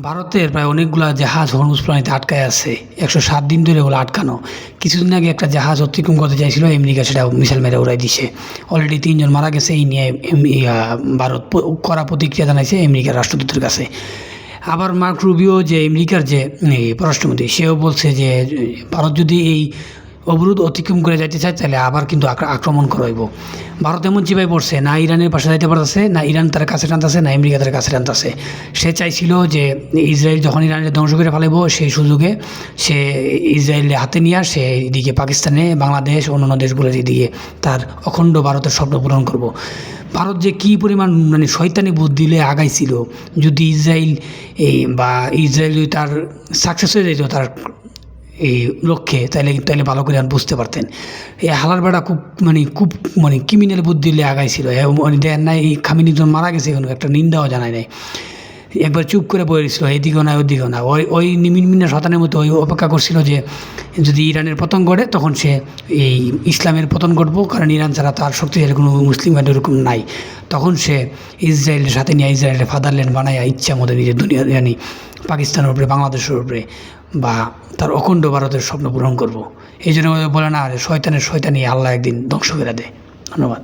ভারতের প্রায় অনেকগুলা জাহাজ হরমুজ প্রণালীতে আটকায় আছে। ১০৭ দিন ধরে ওগুলো আটকানো। কিছুদিন আগে একটা জাহাজ অতিক্রম করতে চাইছিল, আমেরিকা সেটা মিসাইল মেরে উড়াই দিছে। অলরেডি ৩ জন মারা গেছে। এই নিয়ে ভারত কড়া প্রতিক্রিয়া জানাইছে আমেরিকার রাষ্ট্রদূতের কাছে। আবার মার্ক রুবিও যে আমেরিকার যে পররাষ্ট্রমন্ত্রী, সেও বলছে যে ভারত যদি এই অবরোধ অতিক্রম করে যাইতে চায় তাহলে আবার কিন্তু আক্রমণ করাইব। ভারত এমন চিপায় পড়ছে, না ইরানের পাশে যাইতে পারতেছে, না ইরান তার কাছে টানতেছে, না আমেরিকা তার কাছে টানতেছে। সে চাইছিল যে ইসরায়েল যখন ইরানের ধ্বংস করে ফেলাইব, সেই সুযোগে সে ইসরায়েলের হাতে নিয়ে সে এদিকে পাকিস্তানে, বাংলাদেশ, অন্যান্য দেশগুলোর এদিকে তার অখণ্ড ভারতের স্বপ্ন পূরণ করব। ভারত যে কী পরিমাণ শয়তানি বুদ্ধি দিলে আগাইছিল, যদি ইসরায়েল যদি তার সাকসেস হয়ে যেত তার এই লক্ষ্যে, তাইলে ভালো করে বুঝতে পারতেন। এই হালার বেড়া খুব ক্রিমিনাল বুদ্ধি দিলে আগাইছিল। দেন নাই, এই খামিনিজন মারা গেছে, কোনো একটা নিন্দাও জানায় নাই। একবার চুপ করে বলেছিল, এদিকেও না ওদিকেও না। ওই নিমিনমিনা শতানের মতো ওই অপেক্ষা করছিল যে যদি ইরানের পতন ঘটে তখন সে এই ইসলামের পতন ঘটবো, কারণ ইরান ছাড়া তার শক্তিশালী কোনো মুসলিম এরকম নাই। তখন সে ইসরায়েলের সাথে নিয়ে ইসরায়েলের ফাদারল্যান্ড বানায় ইচ্ছা মতো নিজের দুনিয়া পাকিস্তানের উপরে, বাংলাদেশের উপরে বা তার অখণ্ড ভারতের স্বপ্ন পূরণ করব। এই জন্য বলে না, শয়তানি আল্লাহ একদিন ধ্বংস করে দেয়। ধন্যবাদ।